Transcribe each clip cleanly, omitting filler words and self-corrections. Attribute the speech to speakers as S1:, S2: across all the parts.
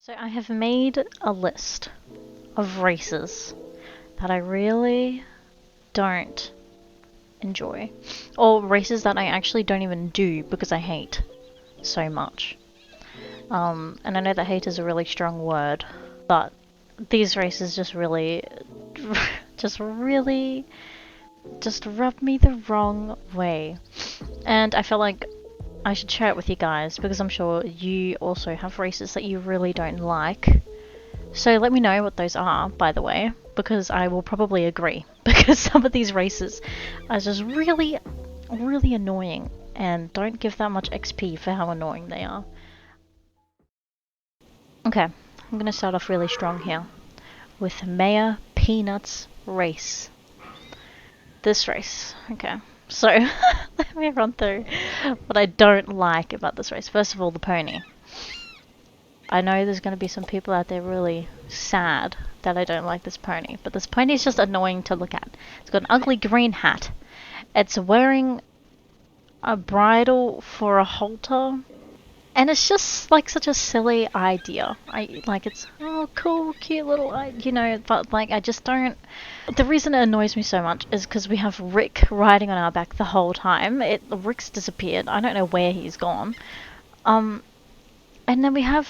S1: So I have made a list of races that I really don't enjoy, or races that I actually don't even do because I hate so much. And I know that hate is a really strong word, but these races just really, just rub me the wrong way. And I feel like I should share it with you guys because I'm sure you also have races that you really don't like. So let me know what those are, by the way, because I will probably agree. Because some of these races are just really annoying and don't give that much XP for how annoying they are. Okay, I'm gonna start off really strong here with Mayor Peanut's race. This race, okay. So, let me run through what I don't like about this race. First of all, the pony. I know there's going to be some people out there really sad that I don't like this pony, but this pony is just annoying to look at. It's got an ugly green hat. It's wearing a bridle for a halter, and it's just like such a silly idea. It's oh cool, cute little but like I just don't. The reason it annoys me so much is because we have Rick riding on our back the whole time. Rick's disappeared. I don't know where he's gone. And then we have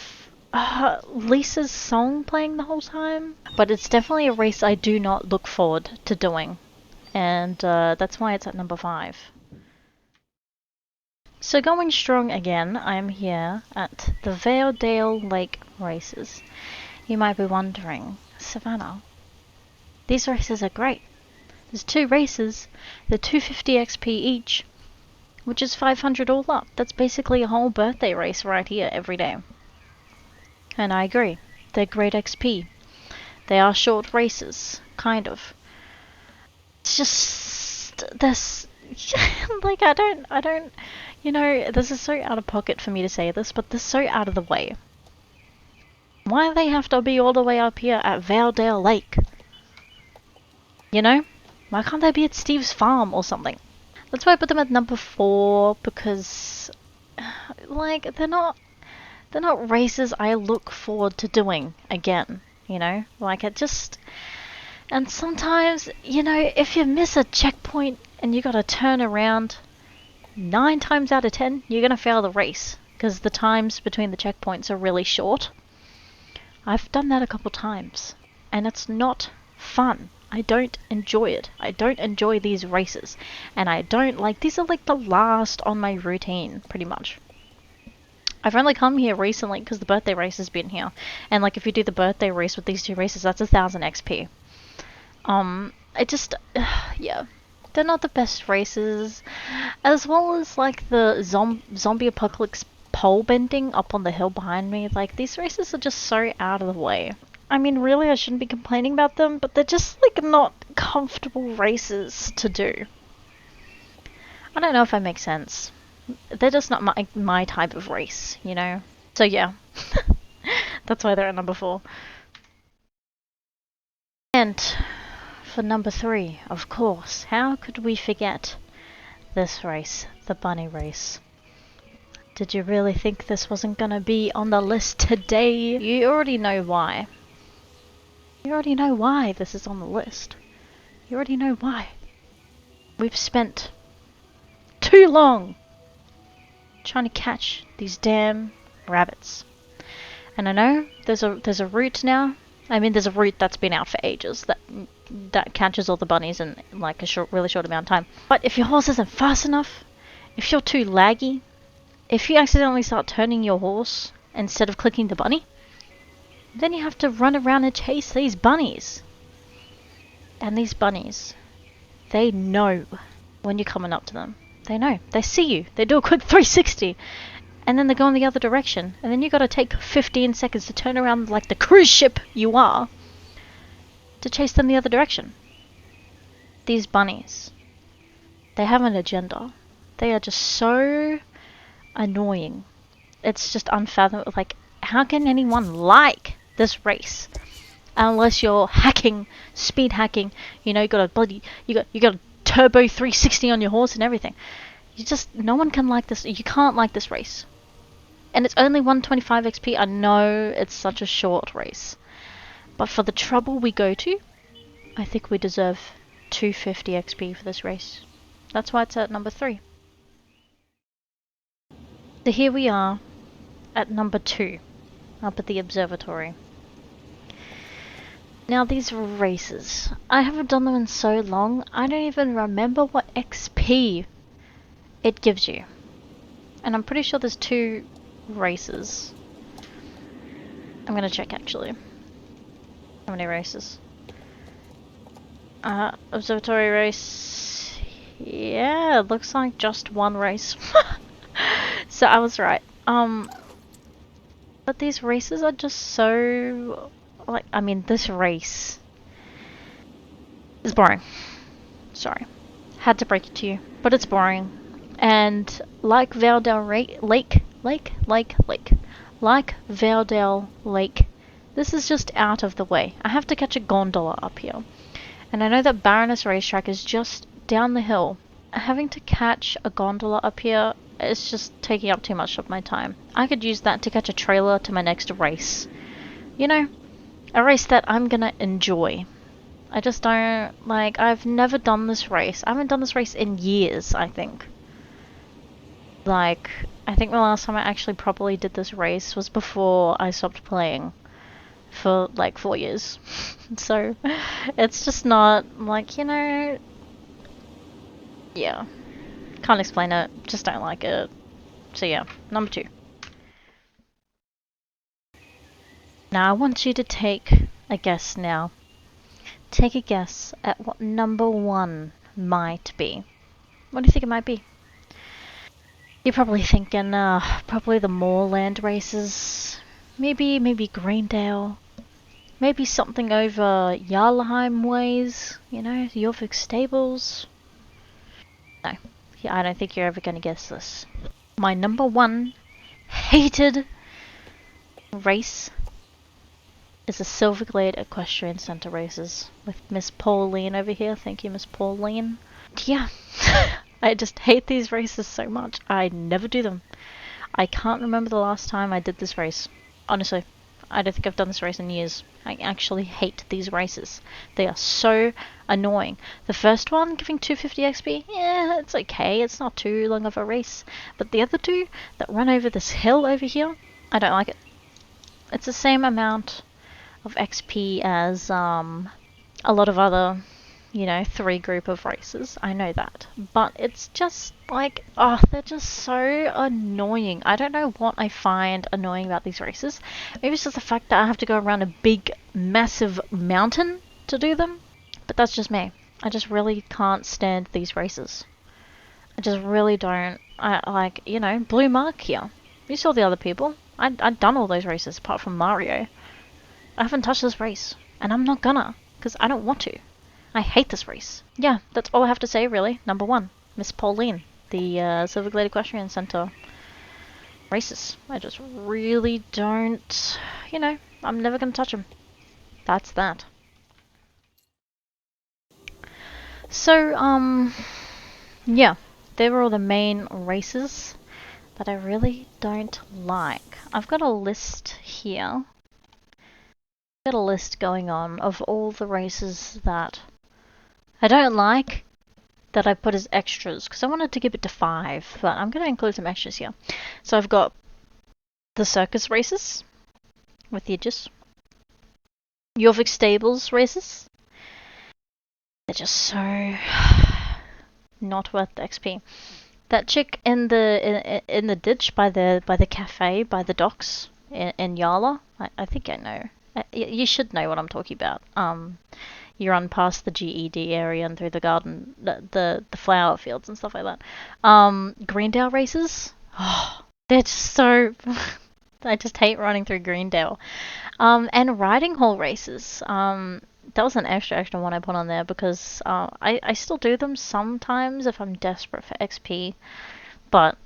S1: Lisa's song playing the whole time. But it's definitely a race I do not look forward to doing. And that's why it's at number 5. So going strong again, I'm here at the Vale Lake races. You might be wondering, Savannah, these races are great. There's 2 races, they're 250 XP each, which is 500 all up. That's basically a whole birthday race right here every day. And I agree, they're great XP. They are short races, kind of. It's just this, like I don't, this is so out of pocket for me to say this, but this is so out of the way. Why do they have to be all the way up here at Vale Lake? You know? Why can't they be at Steve's farm or something? That's why I put them at number 4, because like they're not races I look forward to doing again, Like and sometimes, if you miss a checkpoint and you gotta turn around, 9 times out of 10 you're gonna fail the race because the times between the checkpoints are really short. I've done that a couple times and it's not fun. I don't enjoy it. I don't enjoy these races. And I don't like, these are like the last on my routine, pretty much. I've only come here recently because the birthday race has been here. And like if you do the birthday race with these 2 races, that's 1000 XP. Yeah. They're not the best races. As well as like the zombie apocalypse pole bending up on the hill behind me. Like these races are just so out of the way. I mean, really, I shouldn't be complaining about them, but they're just, like, not comfortable races to do. I don't know if I make sense. They're just not my type of race, So, yeah. That's why they're at number 4. And for number 3, of course, how could we forget this race, the bunny race? Did you really think this wasn't gonna be on the list today? You already know why. You already know why this is on the list. You already know why. We've spent too long trying to catch these damn rabbits. And I know there's a route now. I mean, there's a route that's been out for ages that catches all the bunnies in like a really short amount of time. But if your horse isn't fast enough, if you're too laggy, if you accidentally start turning your horse instead of clicking the bunny, then you have to run around and chase these bunnies. And these bunnies, they know when you're coming up to them. They know. They see you. They do a quick 360. And then they go in the other direction. And then you gotta take 15 seconds to turn around like the cruise ship you are to chase them the other direction. These bunnies, they have an agenda. They are just so annoying. It's just unfathomable. Like, how can anyone like this race unless you're hacking, speed hacking, you got a turbo 360 on your horse and everything. No one can like this. You can't like this race. And it's only 125 XP. I know it's such a short race. But for the trouble we go to, I think we deserve 250 XP for this race. That's why it's at number 3. So here we are at number 2, up at the observatory. Now these races, I haven't done them in so long, I don't even remember what XP it gives you. And I'm pretty sure there's 2 races. I'm gonna check actually. How many races? Observatory Race. Yeah, it looks like just 1 race. So I was right. But these races are just so... like, I mean, this race is boring. Sorry. Had to break it to you. But it's boring. And like Vale Lake, like Vale Lake, this is just out of the way. I have to catch a gondola up here. And I know that Baroness Racetrack is just down the hill. Having to catch a gondola up here is just taking up too much of my time. I could use that to catch a trailer to my next race. You know, a race that I'm gonna enjoy. I just don't, like, I've never done this race. I haven't done this race in years, I think. Like, I think the last time I actually properly did this race was before I stopped playing for like 4 years. So it's just not like, you know, yeah, can't explain it, just don't like it. So yeah, number 2. Now I want you to take a guess now. Take a guess at what number 1 might be. What do you think it might be? You're probably thinking, probably the moorland races. Maybe Greendale. Maybe something over Jarlheim ways, you know, Jorvik stables. No, yeah, I don't think you're ever gonna guess this. My number 1 hated race is the Silverglade Equestrian Centre races with Miss Pauline over here. Thank you, Miss Pauline. Yeah, I just hate these races so much. I never do them. I can't remember the last time I did this race. Honestly, I don't think I've done this race in years. I actually hate these races. They are so annoying. The first one, giving 250 XP, yeah, it's okay. It's not too long of a race. But the other 2 that run over this hill over here, I don't like it. It's the same amount of XP as a lot of other, you know, 3 group of races. I know that. But it's just like, oh, they're just so annoying. I don't know what I find annoying about these races. Maybe it's just the fact that I have to go around a big, massive mountain to do them. But that's just me. I just really can't stand these races. I just really don't. I like, you know, Blue Mark here. You saw the other people. I'd done all those races apart from Mario. I haven't touched this race. And I'm not gonna. Because I don't want to. I hate this race. Yeah, that's all I have to say really. Number 1, Miss Pauline, the Silverglade Equestrian Centre races. I just really don't, you know, I'm never going to touch them. That's that. So, yeah, they were all the main races that I really don't like. I've got a list here. I've got a list going on of all the races that I don't like that I put as extras because I wanted to give it to 5, but I'm going to include some extras here. So I've got the circus races with the edges, Jorvik stables races. They're just so not worth the XP. That chick in the ditch by the cafe by the docks in Yala. I think I know. You should know what I'm talking about. You run past the GED area and through the garden, the flower fields and stuff like that. Greendale races, oh, they're just so. I just hate running through Greendale. And riding hall races. That was an extra one I put on there because I still do them sometimes if I'm desperate for XP, but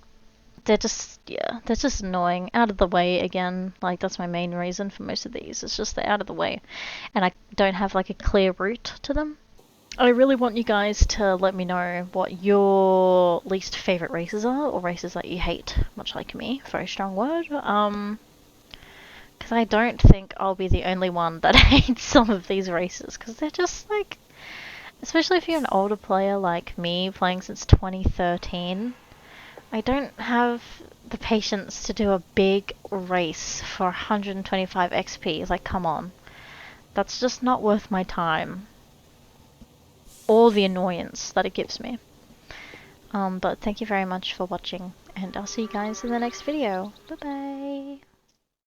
S1: they're just, yeah, they're just annoying. Out of the way again, like that's my main reason for most of these. It's just they're out of the way. And I don't have like a clear route to them. I really want you guys to let me know what your least favorite races are, or races that you hate, much like me. Very strong word. Because I don't think I'll be the only one that hates some of these races, because they're just like, especially if you're an older player like me, playing since 2013, I don't have the patience to do a big race for 125 XP. Like, come on. That's just not worth my time. Or the annoyance that it gives me. But thank you very much for watching, and I'll see you guys in the next video. Bye bye!